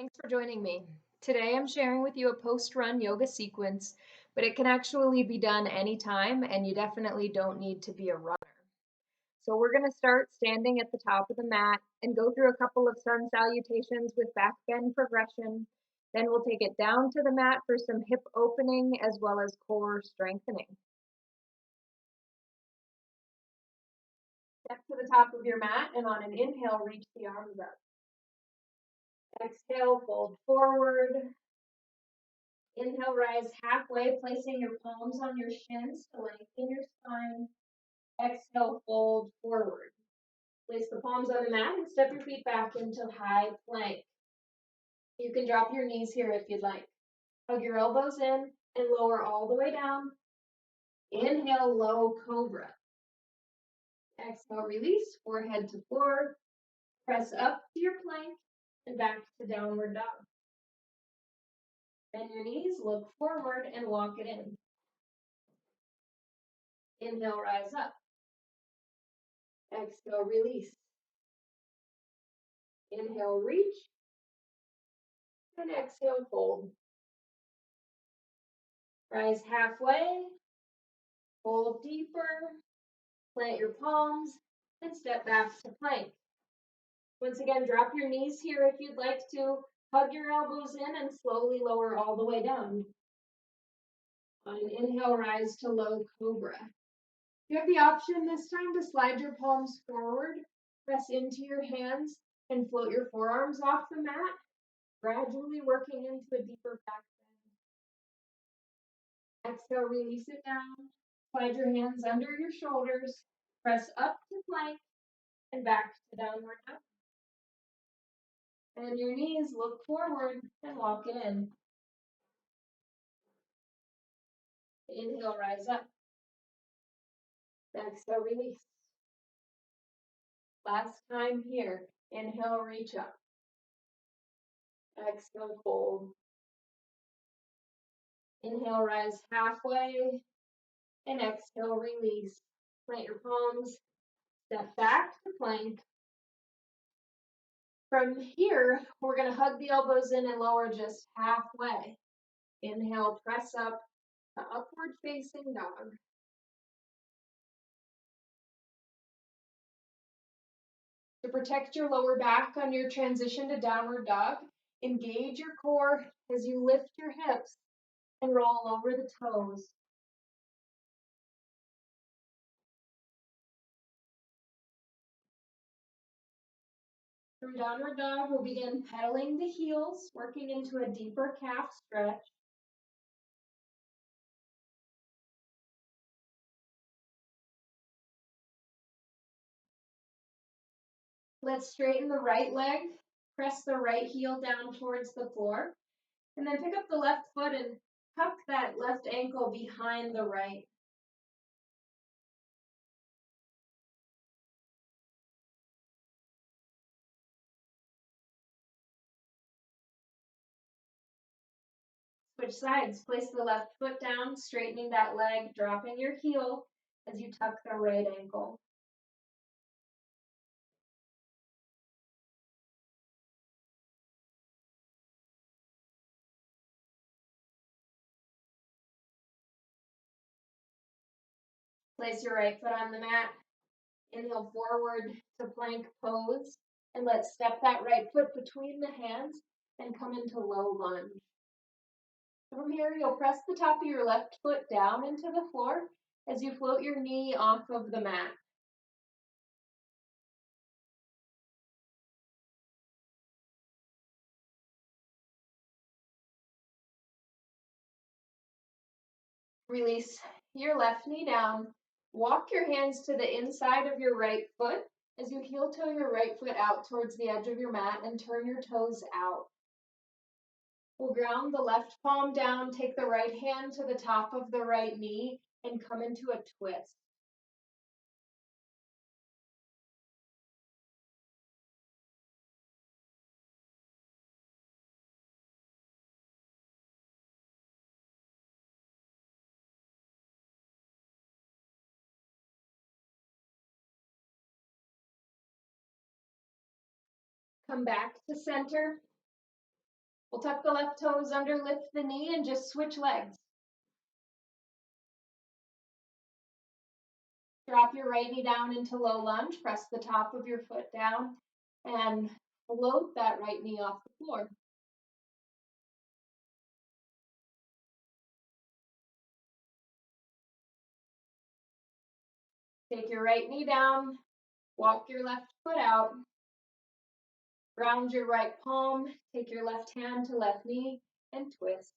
Thanks for joining me. Today I'm sharing with you a post-run yoga sequence, but it can actually be done anytime and you definitely don't need to be a runner. So we're going to start standing at the top of the mat and go through a couple of sun salutations with back bend progression. Then we'll take it down to the mat for some hip opening as well as core strengthening. Step to the top of your mat and on an inhale, reach the arms up. Exhale, fold forward. Inhale, rise halfway, placing your palms on your shins to lengthen your spine. Exhale, fold forward. Place the palms on the mat and step your feet back into high plank. You can drop your knees here if you'd like. Hug your elbows in and lower all the way down. Inhale, low cobra. Exhale, release, forehead to floor. Press up to your plank and back to downward dog. Bend your knees, look forward, and walk it in. Inhale, rise up. Exhale, release. Inhale, reach. And exhale, fold. Rise halfway. Fold deeper. Plant your palms and step back to plank. Once again, drop your knees here if you'd like to. Hug your elbows in and slowly lower all the way down. On an inhale, rise to low cobra. You have the option this time to slide your palms forward, press into your hands, and float your forearms off the mat, gradually working into a deeper back bend. Exhale, release it down. Slide your hands under your shoulders, press up to plank, and back to downward dog. And your knees, look forward and walk it in. Inhale, rise up. Exhale, release. Last time here. Inhale, reach up. Exhale, fold. Inhale, rise halfway. And exhale, release. Plant your palms. Step back to plank. From here, we're going to hug the elbows in and lower just halfway. Inhale, press up to upward facing dog. To protect your lower back on your transition to downward dog, engage your core as you lift your hips and roll over the toes. From downward dog, we'll begin pedaling the heels, working into a deeper calf stretch. Let's straighten the right leg, press the right heel down towards the floor, and then pick up the left foot and tuck that left ankle behind the right. Switch sides. Place the left foot down, straightening that leg, dropping your heel as you tuck the right ankle. Place your right foot on the mat. Inhale forward to plank pose. And let's step that right foot between the hands and come into low lunge. From here, you'll press the top of your left foot down into the floor as you float your knee off of the mat. Release your left knee down. Walk your hands to the inside of your right foot as you heel toe your right foot out towards the edge of your mat and turn your toes out. We'll ground the left palm down, take the right hand to the top of the right knee, and come into a twist. Come back to center. We'll tuck the left toes under, lift the knee, and just switch legs. Drop your right knee down into low lunge, press the top of your foot down, and float that right knee off the floor. Take your right knee down, walk your left foot out, round your right palm, take your left hand to left knee, and twist.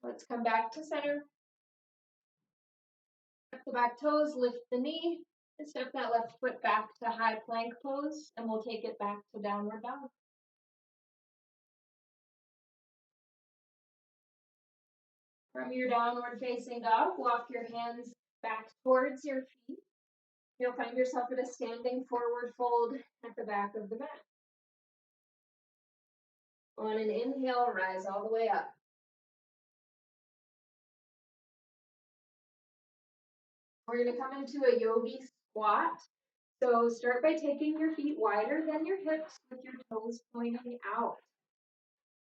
Let's come back to center. Tuck the back toes, lift the knee, and step that left foot back to high plank pose, and we'll take it back to downward dog. From your downward facing dog, walk your hands back towards your feet. You'll find yourself at a standing forward fold at the back of the mat. On an inhale, rise all the way up. We're going to come into a yogi squat. So start by taking your feet wider than your hips with your toes pointing out.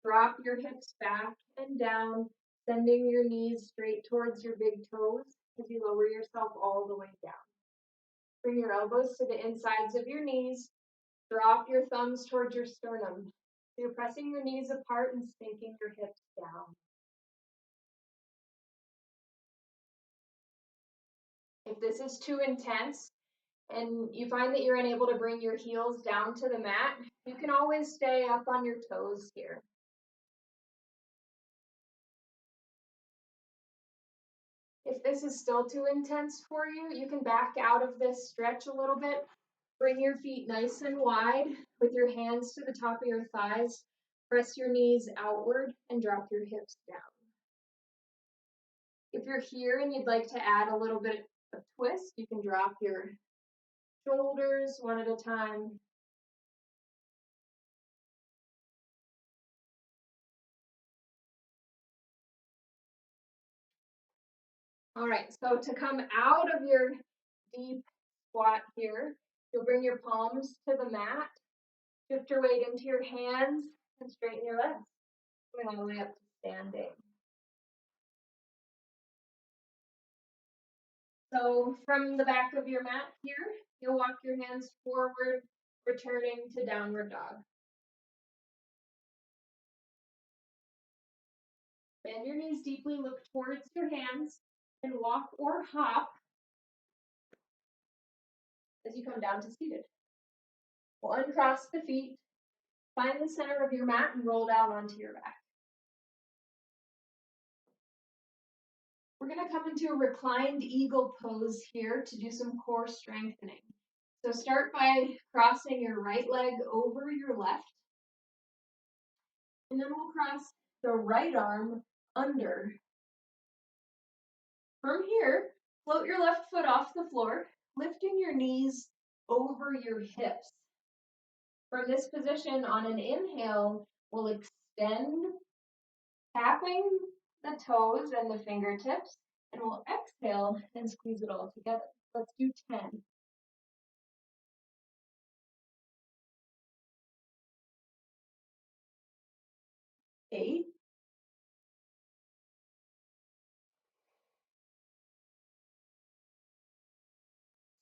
Drop your hips back and down, sending your knees straight towards your big toes as you lower yourself all the way down. Bring your elbows to the insides of your knees. Drop your thumbs towards your sternum. So you're pressing your knees apart and sinking your hips down. If this is too intense and you find that you're unable to bring your heels down to the mat, you can always stay up on your toes here. If this is still too intense for you, you can back out of this stretch a little bit. Bring your feet nice and wide with your hands to the top of your thighs. Press your knees outward and drop your hips down. If you're here and you'd like to add a little bit of twist, you can drop your shoulders one at a time. All right, so to come out of your deep squat here, you'll bring your palms to the mat, shift your weight into your hands, and straighten your legs, coming all the way up to standing. So from the back of your mat here, you'll walk your hands forward, returning to downward dog. Bend your knees deeply, look towards your hands, and walk or hop as you come down to seated. We'll uncross the feet, find the center of your mat, and roll down onto your back. We're going to come into a reclined eagle pose here to do some core strengthening. So start by crossing your right leg over your left, and then we'll cross the right arm under. From here, float your left foot off the floor, lifting your knees over your hips. From this position, on an inhale, we'll extend, tapping the toes and the fingertips, and we'll exhale and squeeze it all together. Let's do 10. 8.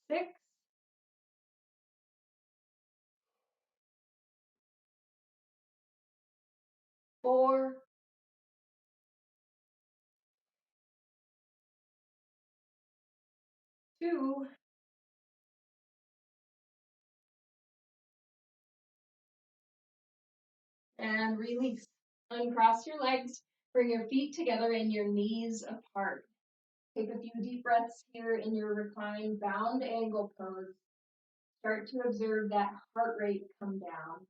6. 4. 2. And release. Uncross your legs, bring your feet together and your knees apart. Take a few deep breaths here in your reclined bound angle pose. Start to observe that heart rate come down.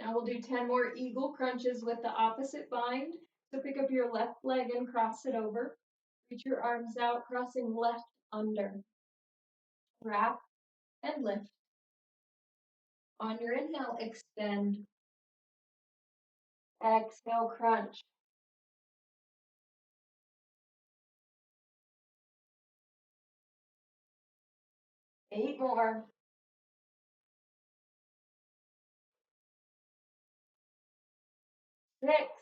Now we'll do 10 more eagle crunches with the opposite bind. So pick up your left leg and cross it over. Reach your arms out, crossing left under. Wrap and lift. On your inhale, extend. Exhale, crunch. Eight more. 6.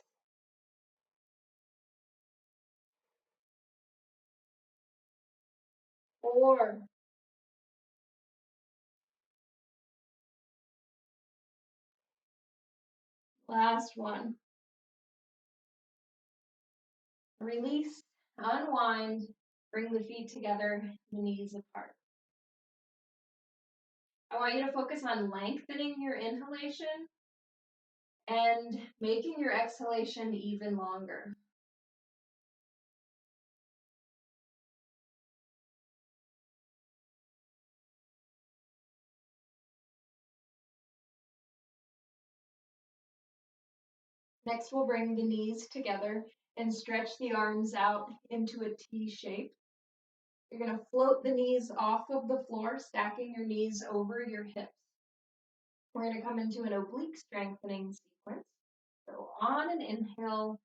4. Last one. Release, unwind, bring the feet together, the knees apart. I want you to focus on lengthening your inhalation and making your exhalation even longer. Next, we'll bring the knees together and stretch the arms out into a T shape. You're going to float the knees off of the floor, stacking your knees over your hips. We're going to come into an oblique strengthening sequence. So on an inhale,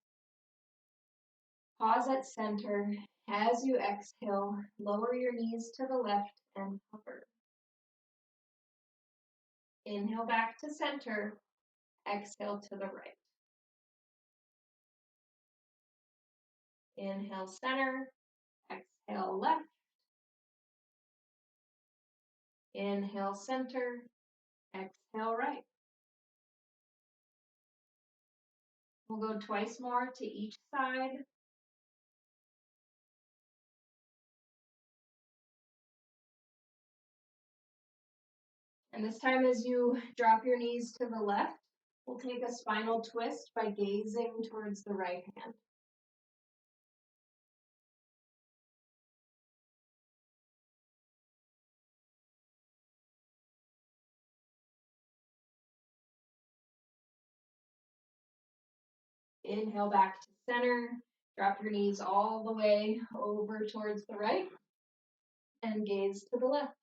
pause at center. As you exhale, lower your knees to the left and hover. Inhale back to center. Exhale to the right. Inhale center. Exhale left. Inhale center. Exhale right. We'll go twice more to each side. And this time, as you drop your knees to the left, we'll take a spinal twist by gazing towards the right hand. Inhale back to center. Drop your knees all the way over towards the right and gaze to the left.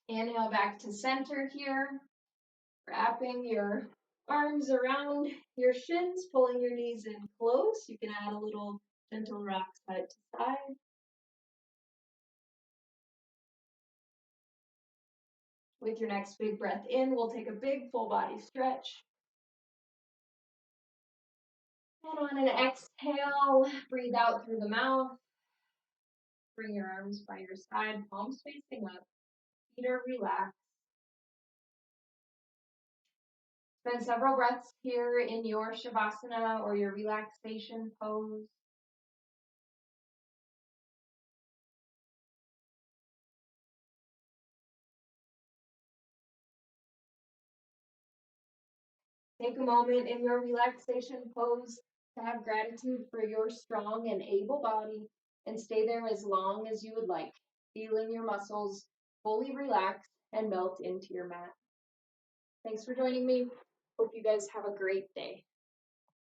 Inhale back to center here. Wrapping your arms around your shins, pulling your knees in close. You can add a little gentle rock side to side. With your next big breath in, we'll take a big full body stretch. And on an exhale, breathe out through the mouth. Bring your arms by your side, palms facing up. Feet are relaxed. Spend several breaths here in your Shavasana or your relaxation pose. Take a moment in your relaxation pose to have gratitude for your strong and able body and stay there as long as you would like, feeling your muscles fully relax and melt into your mat. Thanks for joining me. Hope you guys have a great day.